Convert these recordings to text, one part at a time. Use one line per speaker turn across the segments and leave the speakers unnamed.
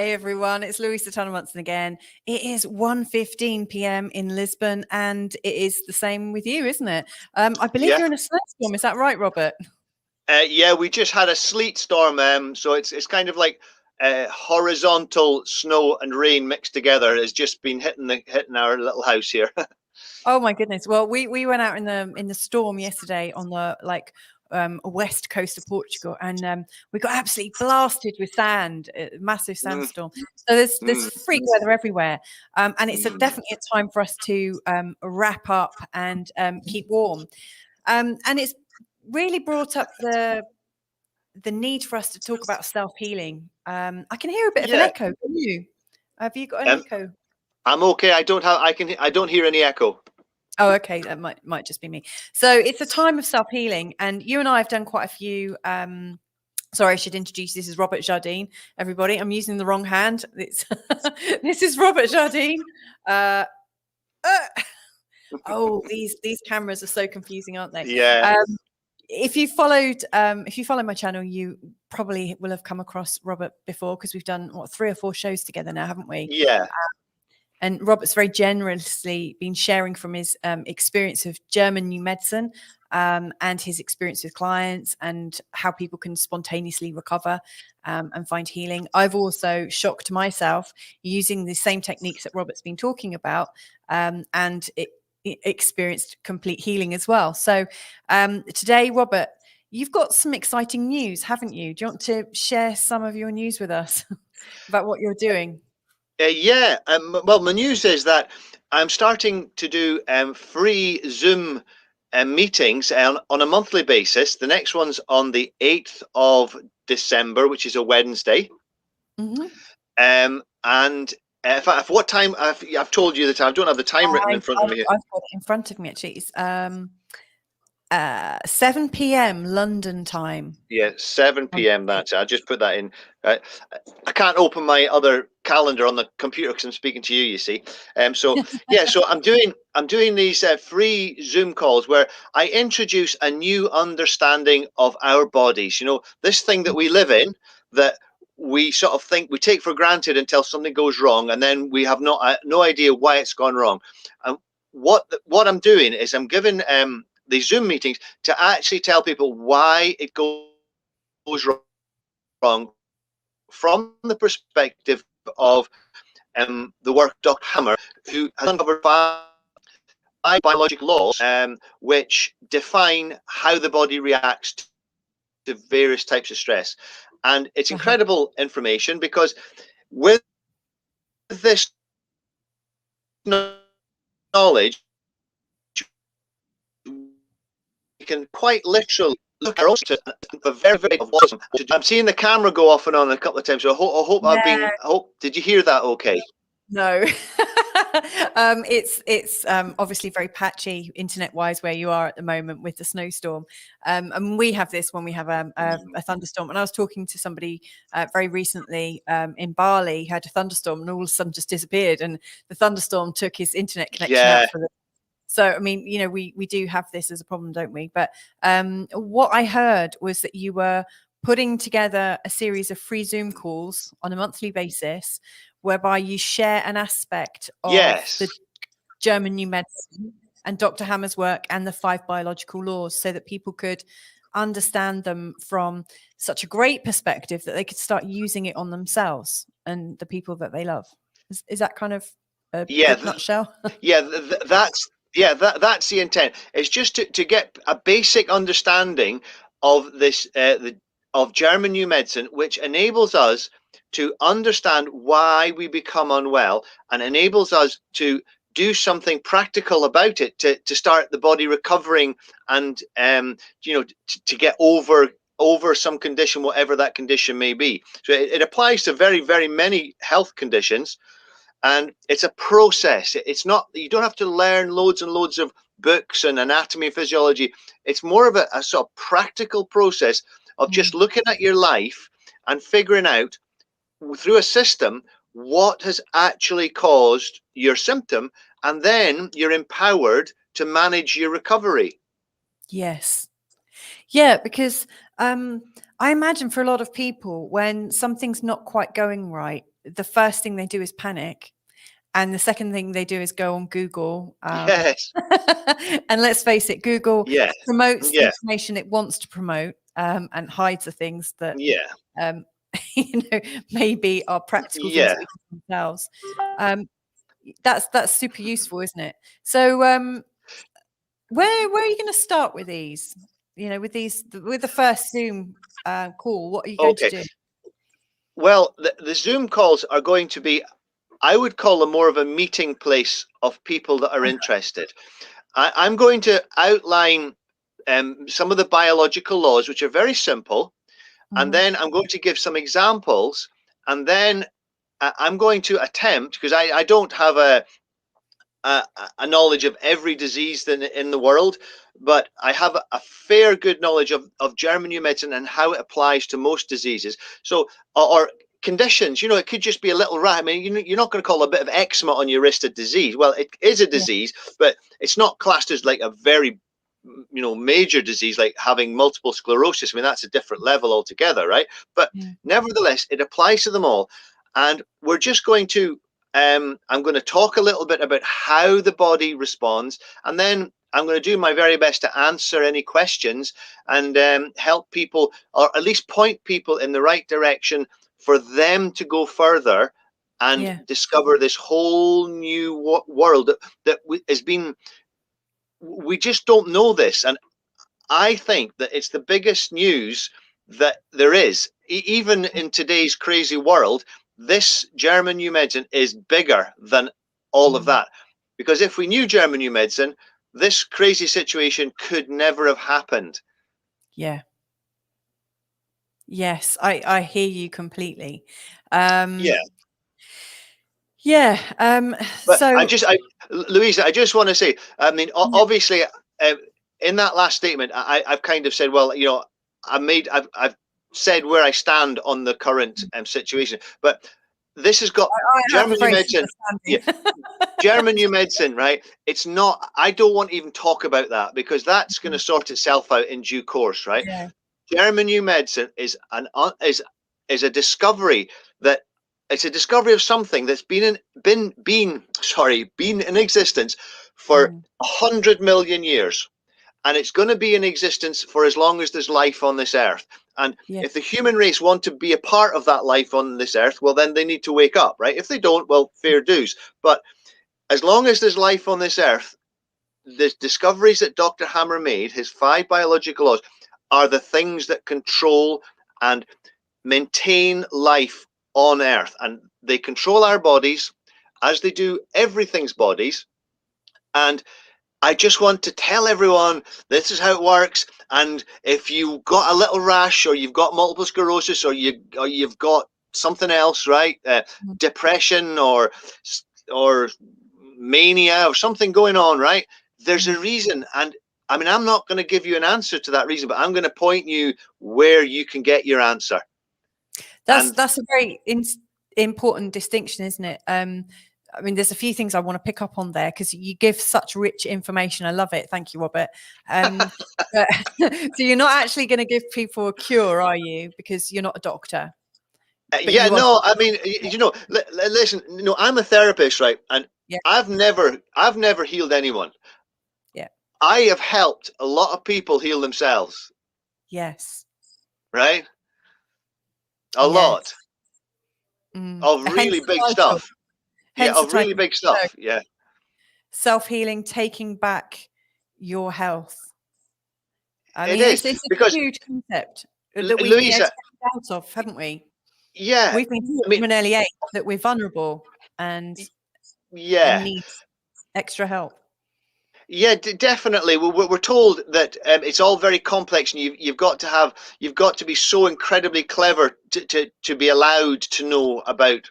Hey everyone, it's Louisa Tunner Munson again. It is 1:15 p.m. in Lisbon, and it is the same with you, isn't it? I believe you're in a snowstorm. Is that right, Robert?
Yeah, we just had a sleet storm, so it's kind of like horizontal snow and rain mixed together. Has just been hitting our little house here.
Oh my goodness! Well, we went out in the storm yesterday on the west coast of Portugal, and we got absolutely blasted with sand, massive sandstorm. So there's freak weather everywhere, and it's definitely a time for us to wrap up and keep warm. And it's really brought up the need for us to talk about self-healing. I can hear a bit of an echo. Can you? Have you got an echo?
I'm okay. I don't hear any echo.
Oh, okay. That might just be me. So it's a time of self-healing, and you and I have done quite a few. Sorry, I should introduce. This is Robert Jardine. Everybody, I'm using the wrong hand. This is Robert Jardine. Oh, these cameras are so confusing, aren't they?
Yeah.
If you follow my channel, you probably will have come across Robert before, because we've done 3 or 4 shows together now, haven't we?
Yeah.
And Robert's very generously been sharing from his experience of German new medicine, and his experience with clients and how people can spontaneously recover and find healing. I've also shocked myself using the same techniques that Robert's been talking about, and it experienced complete healing as well. So today, Robert, you've got some exciting news, haven't you? Do you want to share some of your news with us about what you're doing?
Well, my news is that I'm starting to do free Zoom meetings on a monthly basis. The next one's on the 8th of December, which is a Wednesday. And if what time I've told you the time. I don't have the time written in front of me here.
I've got it in front of me, actually. It's 7 p.m. London time.
Yeah, 7 p.m. That's it. I'll just put that in. I can't open my other calendar on the computer because I'm speaking to you. You see, so yeah, so I'm doing these free Zoom calls where I introduce a new understanding of our bodies. You know, this thing that we live in, that we sort of think we take for granted until something goes wrong, and then we have no idea why it's gone wrong. And what I'm doing is I'm giving these Zoom meetings to actually tell people why it goes wrong from the perspective of the work of Dr. Hammer, who has uncovered 5 biological laws which define how the body reacts to various types of stress. And it's incredible information, because with this knowledge, you can quite literally look at the very of awesome. I'm seeing the camera go off and on a couple of times, so I hope did you hear that okay?
No. It's obviously very patchy internet wise where you are at the moment with the snowstorm, and we have this when we have a thunderstorm. And I was talking to somebody very recently in Bali, who had a thunderstorm, and all of a sudden just disappeared, and the thunderstorm took his internet connection out for the. So, I mean, you know, we do have this as a problem, don't we? But what I heard was that you were putting together a series of free Zoom calls on a monthly basis, whereby you share an aspect of the German new medicine and Dr. Hammer's work and the 5 biological laws, so that people could understand them from such a great perspective that they could start using it on themselves and the people that they love. Is that kind of a good nutshell?
That's the intent. It's just to get a basic understanding of this of German new medicine, which enables us to understand why we become unwell, and enables us to do something practical about it to start the body recovering, and to get over some condition, whatever that condition may be. So it applies to very, very many health conditions. And it's a process. It's not, you don't have to learn loads and loads of books and anatomy and physiology. It's more of a sort of practical process of just looking at your life and figuring out through a system what has actually caused your symptom, and then you're empowered to manage your recovery.
Yes. Yeah, because I imagine for a lot of people, when something's not quite going right, the first thing they do is panic. And the second thing they do is go on Google.
Yes.
And let's face it, Google
Yes.
promotes the
Yeah.
information it wants to promote, and hides the things that,
Yeah.
maybe are practical things
Yeah.
that we can do ourselves. That's super useful, isn't it? So where are you going to start with these? With the first Zoom call, what are you going to
Okay.
do?
Well, the Zoom calls are going to be, I would call them more of a meeting place of people that are interested. I'm going to outline some of the biological laws, which are very simple, and then I'm going to give some examples, and then I'm going to attempt, because I don't have a knowledge of every disease in the world, but I have a fair good knowledge of German new medicine and how it applies to most diseases. So, or conditions, it could just be a little rat. I mean, you're not going to call a bit of eczema on your wrist a disease. Well, it is a disease, but it's not classed as like a very major disease like having multiple sclerosis. I mean, that's a different level altogether, right? But nevertheless, it applies to them all. And we're just going to I'm going to talk a little bit about how the body responds, and then I'm going to do my very best to answer any questions and help people, or at least point people in the right direction for them to go further and discover this whole new world that has been. We just don't know this, and I think that it's the biggest news that there is, even in today's crazy world. This German new medicine is bigger than all of that, because if we knew German new medicine, this crazy situation could never have happened.
Yeah. Yes, I hear you completely.
Yeah.
Yeah.
But
So
Louisa, I just want to say, I mean, obviously, in that last statement, I've kind of said, well, I've said where I stand on the current situation, but this has got
I have a
German new
very
medicine.
similar
Yeah, German new medicine, right? It's not. I don't want to even talk about that, because that's going to sort itself out in due course, right?
Yeah.
German new medicine is a discovery that. It's a discovery of something that's been in existence for 100 million years, and it's going to be in existence for as long as there's life on this earth. And if the human race want to be a part of that life on this earth, well, then they need to wake up, right? If they don't, well, fair dues. But as long as there's life on this earth, the discoveries that Dr. Hammer made, his 5 biological laws, are the things that control and maintain life on earth, and they control our bodies as they do everything's bodies. And I just want to tell everyone this is how it works. And if you've got a little rash, or you've got multiple sclerosis, or you've got something else, right, depression or mania or something going on, right, there's a reason. And I mean, I'm not going to give you an answer to that reason, but I'm going to point you where you can get your answer.
That's a very important distinction, isn't it? I mean, there's a few things I want to pick up on there, because you give such rich information. I love it. Thank you, Robert. So you're not actually going to give people a cure, are you? Because you're not a doctor.
Yeah, no, I mean, listen, I'm a therapist, right? And I've never healed anyone.
Yeah.
I have helped a lot of people heal themselves.
Yes.
Right? A lot of really big stuff. Yeah, of really big stuff. Yeah.
Self-healing, taking back your health. I mean,
it's
a huge concept that we've been able to get out of, haven't we?
Yeah.
We've been taught from an early age that we're vulnerable and need extra help. Yeah,
definitely. We're told that it's all very complex, and you've got to be so incredibly clever to be allowed to know about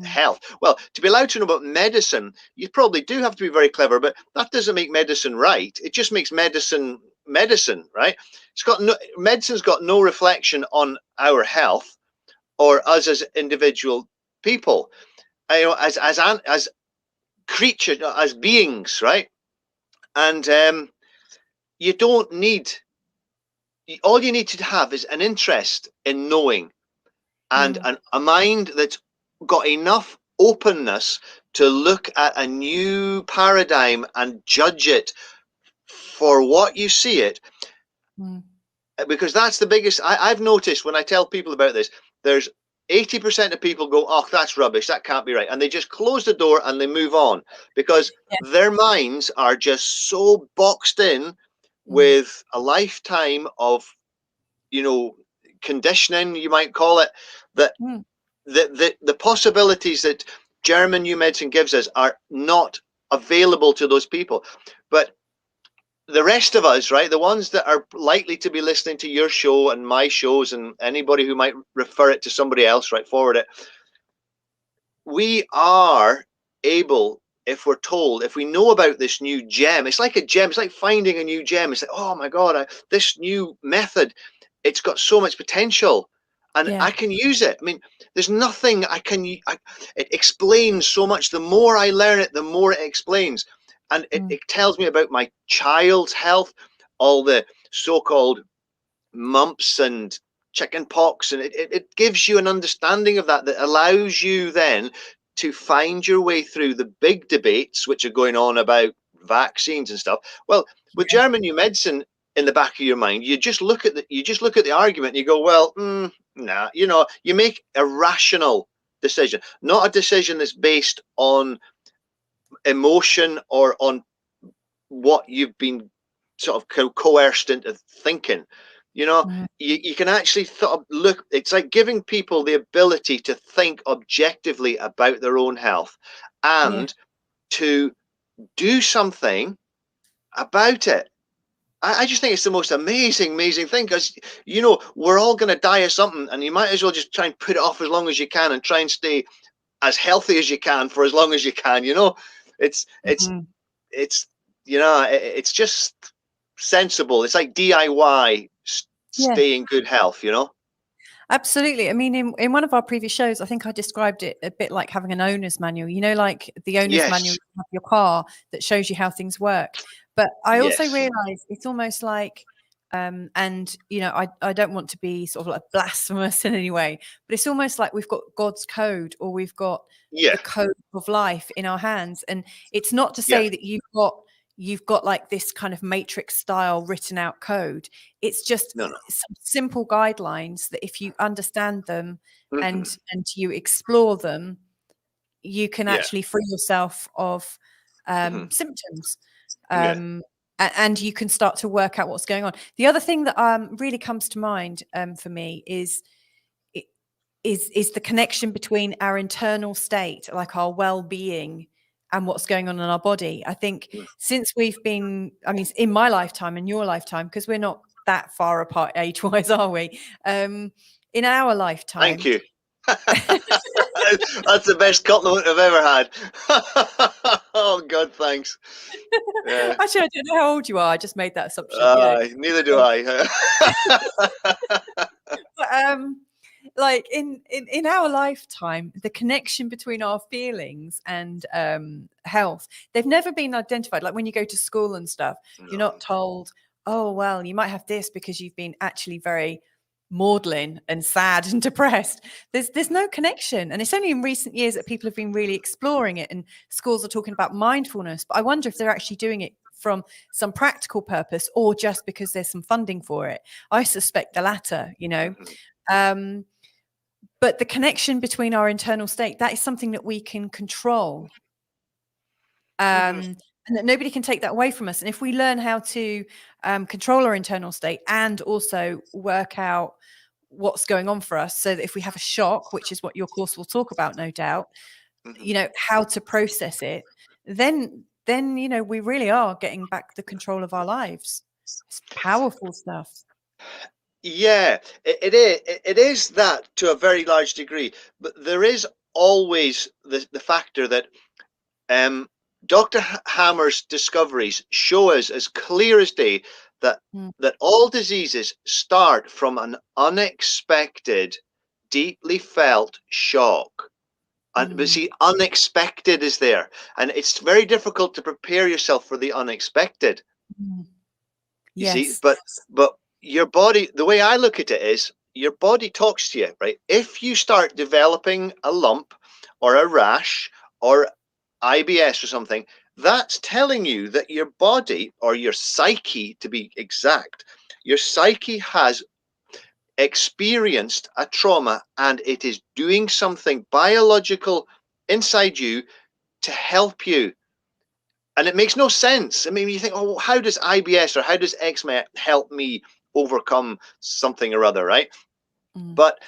health. Well, to be allowed to know about medicine, you probably do have to be very clever, but that doesn't make medicine right. It just makes medicine, right? Medicine's got no reflection on our health or us as individual people, as creatures, as beings, right? And you don't need. All you need to have is an interest in knowing, and a mind that's got enough openness to look at a new paradigm and judge it for what you see it. Because that's the biggest, I've noticed when I tell people about this, there's 80% of people go, oh, that's rubbish, that can't be right. And they just close the door and they move on because their minds are just so boxed in with a lifetime of, you know, conditioning, you might call it, that the possibilities that German new medicine gives us are not available to those people. But the rest of us, right, the ones that are likely to be listening to your show and my shows and anybody who might refer it to somebody else, right, forward it, we are able, if we're told, if we know about this new gem, it's like a gem, it's like finding a new gem. It's like, oh my God, this new method, it's got so much potential and I can use it. I mean, there's nothing it explains so much. The more I learn it, the more it explains. And it tells me about my child's health, all the so-called mumps and chicken pox, and it gives you an understanding of that allows you then to find your way through the big debates which are going on about vaccines and stuff. Well, with German new medicine in the back of your mind, you just look at the argument and you go, well, nah, you know, you make a rational decision, not a decision that's based on emotion or on what you've been sort of coerced into thinking. You know, you can actually look, it's like giving people the ability to think objectively about their own health and to do something about it. I just think it's the most amazing thing because, you know, we're all going to die of something and you might as well just try and put it off as long as you can and try and stay as healthy as you can for as long as you can, you know. It's you know, it's just sensible. It's like DIY, stay in good health, you know.
Absolutely. I mean, in one of our previous shows, I think I described it a bit like having an owner's manual, you know, like the owner's manual of your car that shows you how things work. But I also realize it's almost like, and, you know, I don't want to be sort of like blasphemous in any way, but it's almost like we've got God's code or we've got the code of life in our hands. And it's not to say that you've got like this kind of matrix style written out code. It's just some simple guidelines that if you understand them and you explore them, you can actually free yourself of symptoms. And you can start to work out what's going on. The other thing that really comes to mind for me is the connection between our internal state, like our well-being, and what's going on in our body. I think since we've been, I mean, in my lifetime and your lifetime, because we're not that far apart age-wise, are we? In our lifetime.
Thank you. That's the best compliment I've ever had. Oh God, thanks.
Actually, I don't know how old you are. I just made that assumption.
Neither do I.
But, like in our lifetime, the connection between our feelings and health, they've never been identified. Like when you go to school and stuff, you're not told, oh, well, you might have this because you've been actually very maudlin and sad and depressed. There's no connection. And it's only in recent years that people have been really exploring it, and schools are talking about mindfulness. But I wonder if they're actually doing it from some practical purpose or just because there's some funding for it. I suspect the latter, you know. But the connection between our internal state, that is something that we can control. And that nobody can take that away from us. And if we learn how to control our internal state and also work out what's going on for us, so that if we have a shock, which is what your course will talk about, no doubt, you know, how to process it, then, you know, we really are getting back the control of our lives. It's powerful stuff.
Yeah, it is that to a very large degree, but there is always the factor that Dr. Hammer's discoveries show us as clear as day that all diseases start from an unexpected, deeply felt shock. And but see, unexpected is there, and it's very difficult to prepare yourself for the unexpected. You see, but your body, the way I look at it is your body talks to you, right? If you start developing a lump or a rash or IBS or something, that's telling you that your body, or your psyche to be exact, your psyche has experienced a trauma, and it is doing something biological inside you to help you. And it makes no sense. I mean, you think, oh, how does IBS or how does eczema help me overcome something or other, right? But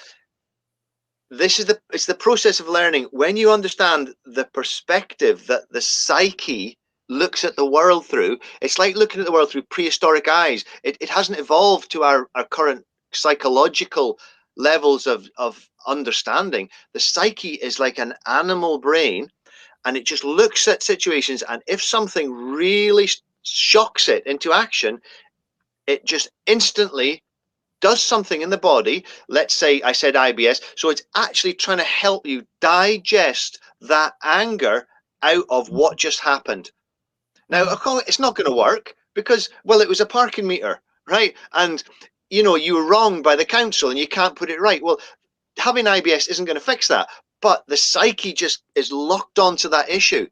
it's the process of learning. When you understand the perspective that the psyche looks at the world through, it's like looking at the world through prehistoric eyes. It hasn't evolved to our current psychological levels of understanding. The psyche is like an animal brain, and it just looks at situations, and if something really shocks it into action, it just instantly does something in the body. Let's say I said IBS, so it's actually trying to help you digest that anger out of what just happened. Now, of course, it's not going to work because, well, it was a parking meter, right? And you were wronged by the council and you can't put it right. Well, having IBS isn't going to fix that, but the psyche just is locked onto that issue.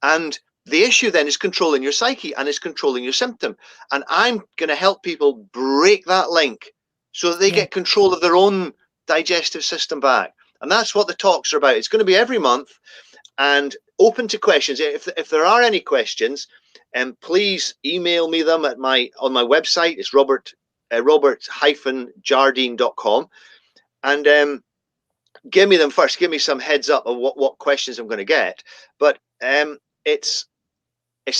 And the issue then is controlling your psyche and is controlling your symptom. And I'm going to help people break that link so that they get control of their own digestive system back. And that's what the talks are about. It's going to be every month and open to questions. If there are any questions, please email me them on my website. It's robert-jardine.com. And give me them first. Give me some heads up of what questions I'm going to get. But it's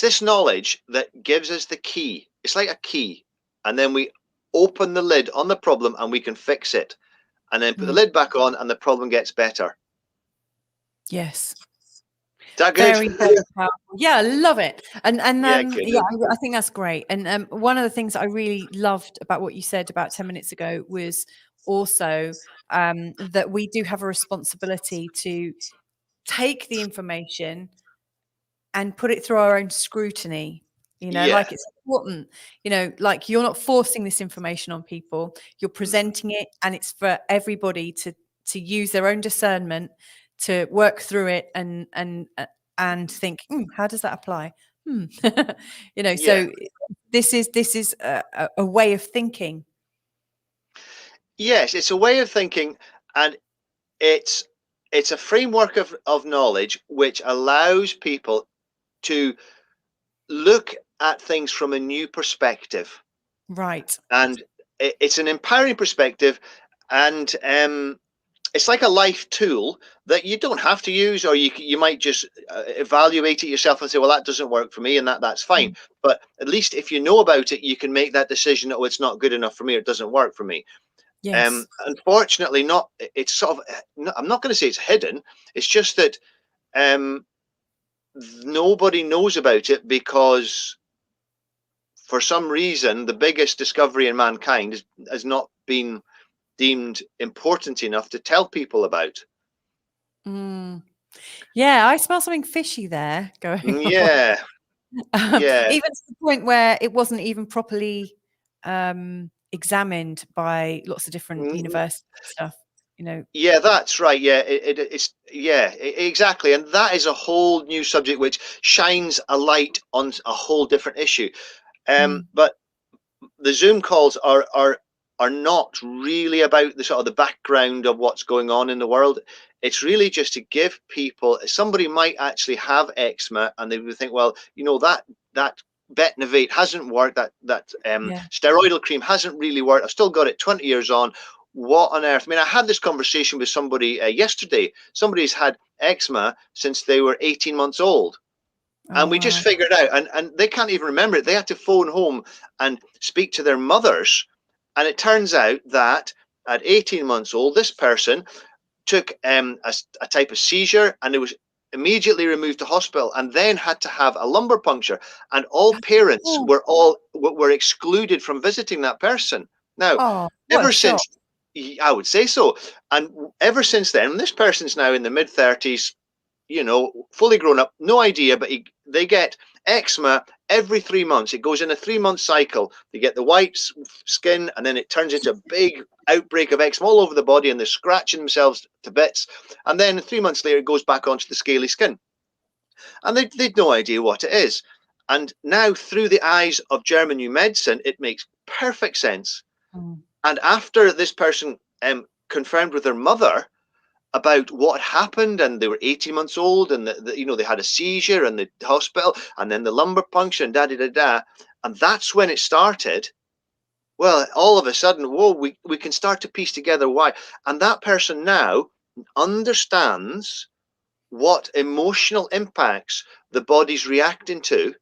this knowledge that gives us the key. It's like a key, and then we open the lid on the problem and we can fix it, and then put the lid back on and the problem gets better.
Yes.
Is that good?
Very, very powerful. Yeah, I love it. And
Yeah,
I think that's great. And one of the things I really loved about what you said about 10 minutes ago was also that we do have a responsibility to take the information and put it through our own scrutiny. Like it's important, like you're not forcing this information on people, you're presenting it, and it's for everybody to use their own discernment to work through it and think, how does that apply? So this is a way of thinking.
Yes, it's a way of thinking, and it's a framework of knowledge which allows people to look at things from a new perspective.
Right.
And it's an empowering perspective, and it's like a life tool that you don't have to use, or you might just evaluate it yourself and say, well, that doesn't work for me, and that's fine. But at least if you know about it, you can make that decision. Oh, it's not good enough for me, or it doesn't work for me.
Yes.
Unfortunately, it's sort of, I'm not going to say it's hidden. It's just that nobody knows about it because for some reason the biggest discovery in mankind has not been deemed important enough to tell people about.
Yeah, I smell something fishy there going
Yeah.
on.
Yeah.
Even to the point where it wasn't even properly examined by lots of different university stuff.
Yeah, that's right. Yeah, it's exactly, and that is a whole new subject which shines a light on a whole different issue. But the Zoom calls are not really about the sort of the background of what's going on in the world. It's really just to give people. Somebody might actually have eczema, and they would think, well, that Betnavate hasn't worked. That steroidal cream hasn't really worked. I've still got it 20 years on. What on earth? I mean, I had this conversation with somebody yesterday. Somebody's had eczema since they were 18 months old. And we just figured out, and they can't even remember it. They had to phone home and speak to their mothers. And it turns out that at 18 months old, this person took a type of seizure, and it was immediately removed to hospital, and then had to have a lumbar puncture. And all parents were excluded from visiting that person. Now, ever since, I would say so. And ever since then, this person's now in the mid-30s, fully grown up, no idea, but they get eczema, every 3 months, it goes in a 3-month cycle. They get the white skin, and then it turns into a big outbreak of eczema all over the body, and they're scratching themselves to bits. And then 3 months later, it goes back onto the scaly skin. And they'd no idea what it is. And now, through the eyes of German new medicine, it makes perfect sense.
Mm.
And after this person confirmed with their mother about what happened, and they were 18 months old, and they had a seizure in the hospital, and then the lumbar puncture, and and that's when it started. Well, all of a sudden, whoa, we can start to piece together why. And that person now understands what emotional impacts the body's reacting to,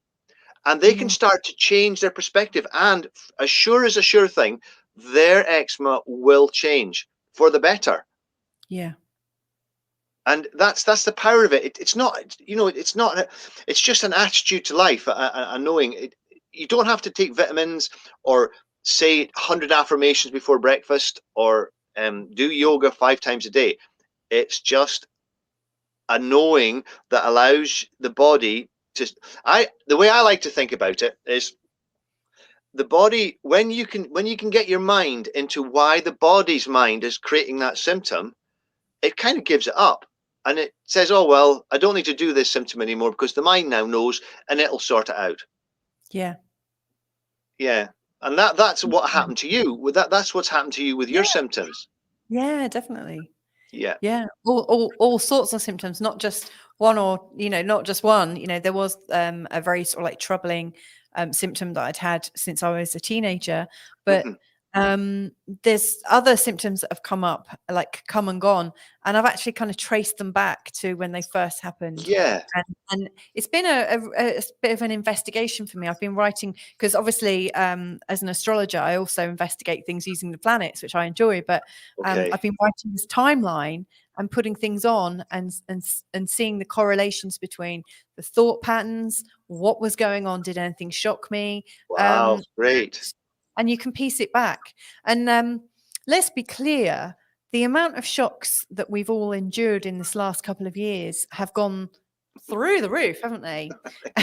and they can start to change their perspective. And as sure as a sure thing, their eczema will change for the better.
Yeah.
And that's the power of it. It's not, it's just an attitude to life, a knowing it. You don't have to take vitamins or say 100 affirmations before breakfast or do yoga 5 times a day. It's just a knowing that allows the body to. The way I like to think about it is, the body, when you can get your mind into why the body's mind is creating that symptom, it kind of gives it up. And it says, oh, well, I don't need to do this symptom anymore because the mind now knows, and it'll sort it out.
Yeah.
Yeah. And that's what happened to you. That's what's happened to you with your symptoms.
Yeah, definitely.
Yeah.
Yeah. All sorts of symptoms, not just one, or, not just one. There was a very sort of like troubling symptom that I'd had since I was a teenager, but there's other symptoms that have come and gone, and I've actually kind of traced them back to when they first happened.
Yeah.
And it's been a bit of an investigation for me. I've been writing, because obviously as an astrologer, I also investigate things using the planets, which I enjoy, but I've been writing this timeline and putting things on and seeing the correlations between the thought patterns, what was going on, did anything shock me.
Wow, great.
And you can piece it back. And let's be clear, the amount of shocks that we've all endured in this last couple of years have gone through the roof, haven't they?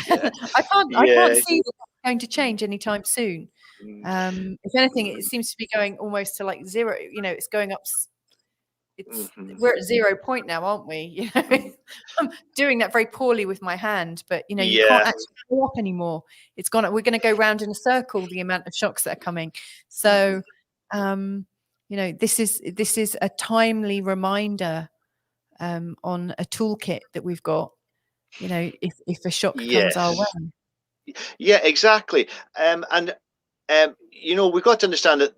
Yeah.
I can't see that that's going to change anytime soon. If anything, it seems to be going almost to like zero. It's going up. We're at 0 point now, aren't we? I'm doing that very poorly with my hand, but you can't actually go up anymore. It's gone. We're going to go round in a circle, the amount of shocks that are coming. So, this is a timely reminder on a toolkit that we've got. If a shock comes our way.
Yeah, exactly. We've got to understand that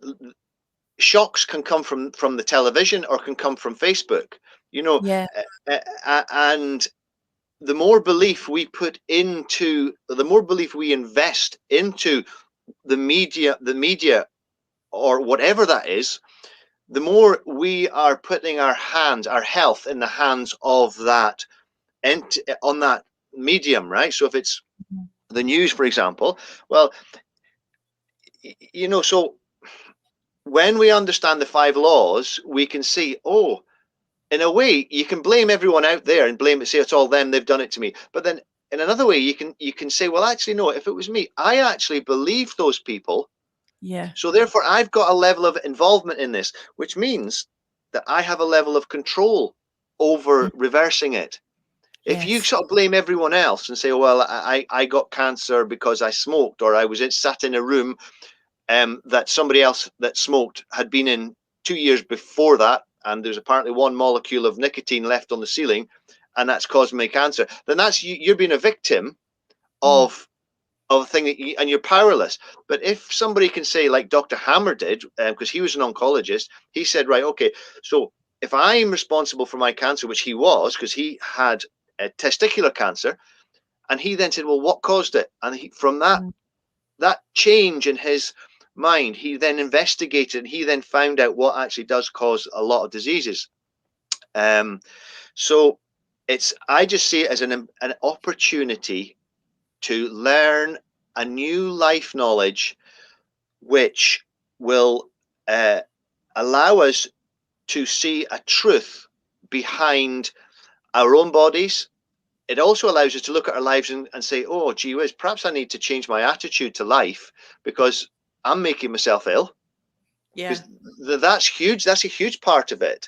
shocks can come from the television or can come from Facebook, and the more belief we invest into the media or whatever that is, the more we are putting our health in the hands of that on that medium, right? So if it's the news, for example, well, so when we understand the 5 laws, we can see, in a way, you can blame everyone out there and say it's all them, they've done it to me. But then in another way, you can say, well, actually, no, if it was me, I actually believe those people.
Yeah.
So therefore, I've got a level of involvement in this, which means that I have a level of control over reversing it. If you sort of blame everyone else and say, well, I got cancer because I smoked, or I was sat in a room that somebody else that smoked had been in 2 years before that, and there's apparently 1 molecule of nicotine left on the ceiling, and that's caused me cancer, then that's you're being a victim of a thing and you're powerless. But if somebody can say, like Dr. Hammer did, because he was an oncologist, he said, right, okay, so if I'm responsible for my cancer, which he was, because he had testicular cancer, and he then said, well, what caused it? And from that change in his mind, he then investigated, and he then found out what actually does cause a lot of diseases. So I just see it as an opportunity to learn a new life knowledge, which will allow us to see a truth behind our own bodies, it also allows us to look at our lives and say, oh, gee whiz, perhaps I need to change my attitude to life because I'm making myself ill.
Yeah.
Because that's huge. That's a huge part of it.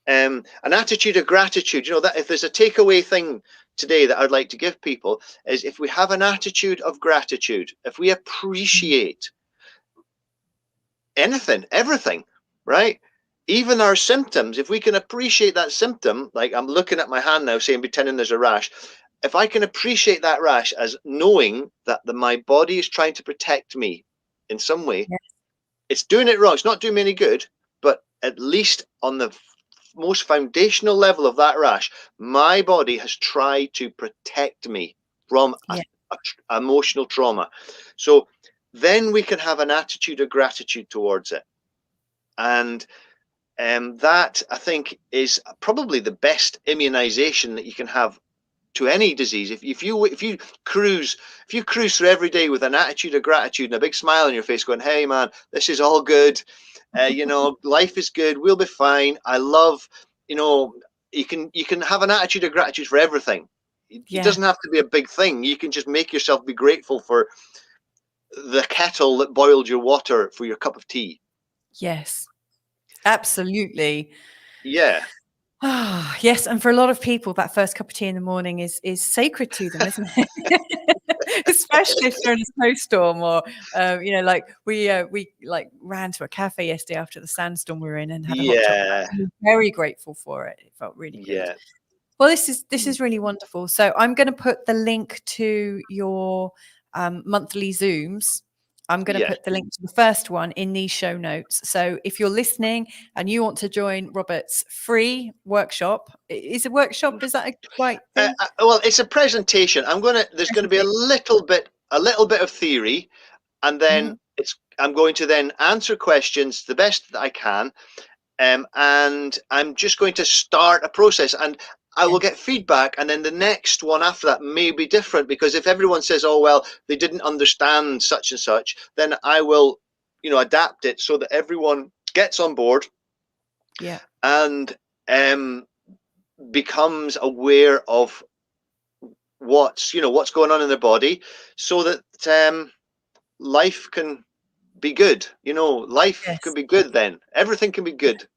An attitude of gratitude, that if there's a takeaway thing today that I'd like to give people is if we have an attitude of gratitude, if we appreciate anything, everything, right? Even our symptoms, if we can appreciate that symptom, like I'm looking at my hand now saying, pretending there's a rash. If I can appreciate that rash as knowing that my body is trying to protect me in some way,
Yeah.
it's doing it wrong. It's not doing me any good, but at least on the most foundational level of that rash, my body has tried to protect me from emotional trauma. So then we can have an attitude of gratitude towards it. And that, I think, is probably the best immunization that you can have to any disease. If you cruise through every day with an attitude of gratitude and a big smile on your face, going, "Hey, man, this is all good. Life is good. We'll be fine. I love." You can have an attitude of gratitude for everything. It doesn't have to be a big thing. You can just make yourself be grateful for the kettle that boiled your water for your cup of tea.
Yes, absolutely.
Yeah.
Yes, and for a lot of people, that first cup of tea in the morning is sacred to them, isn't it? Especially if they're in a snowstorm, or like we ran to a cafe yesterday after the sandstorm we were in and had a hot chocolate. I'm very grateful for it. It felt really good.
Yeah.
Well, this is really wonderful. So I'm going to put the link to your monthly Zooms. I'm going to put the link to the first one in these show notes. So if you're listening and you want to join Robert's free workshop, is a workshop, is that a right thing?
Well, it's a presentation. There's going to be a little bit of theory, and then I'm going to then answer questions the best that I can. And I'm just going to start a process, and I will get feedback, and then the next one after that may be different, because if everyone says, oh, well, they didn't understand such and such, then I will, adapt it so that everyone gets on board and becomes aware of what's going on in their body, so that life can be good. Life can be good, then everything can be good.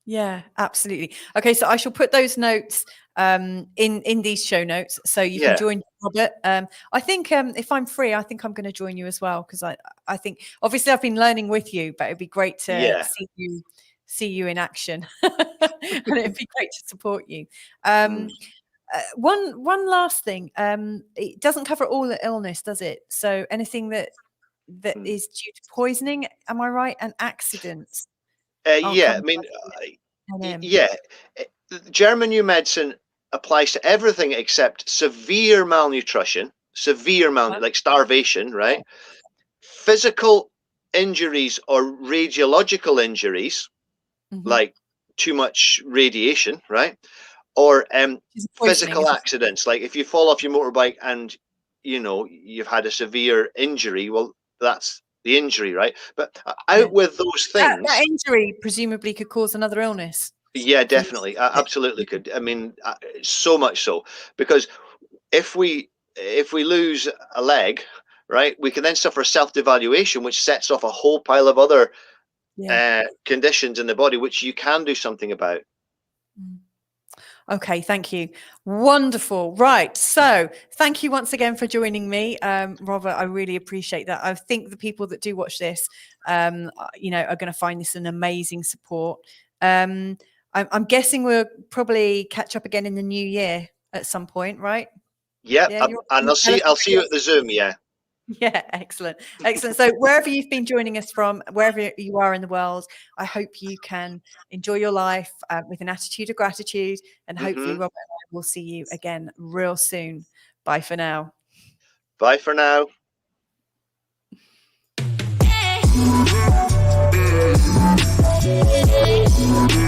Yeah, absolutely. Okay, so I shall put those notes in these show notes, so you can join Robert. I think if I'm free, I think I'm going to join you as well, because I think obviously I've been learning with you, but it'd be great to see you in action, and it'd be great to support you. One last thing, it doesn't cover all the illness, does it? So anything that is due to poisoning, am I right? And accidents.
German new medicine applies to everything except severe malnutrition, like starvation, right? Physical injuries or radiological injuries, like too much radiation, right? Or physical accidents, like if you fall off your motorbike and you've had a severe injury, well, that's the injury, right? But out with those things.
That injury presumably could cause another illness.
Yeah, definitely. Absolutely could. I mean, so much so, because if we lose a leg, right, we can then suffer self-devaluation, which sets off a whole pile of other conditions in the body, which you can do something about.
Okay, thank you. Wonderful. Right. So thank you once again for joining me, Robert. I really appreciate that. I think the people that do watch this, are going to find this an amazing support. I'm guessing we'll probably catch up again in the new year at some point, right?
Yep. Yeah, and I'll see you at the Zoom. Yeah.
Yeah, excellent. So wherever you've been joining us from, wherever you are in the world, I hope you can enjoy your life with an attitude of gratitude, and hopefully Robert and I will see you again real soon. Bye for now.
Bye for now.
Hey.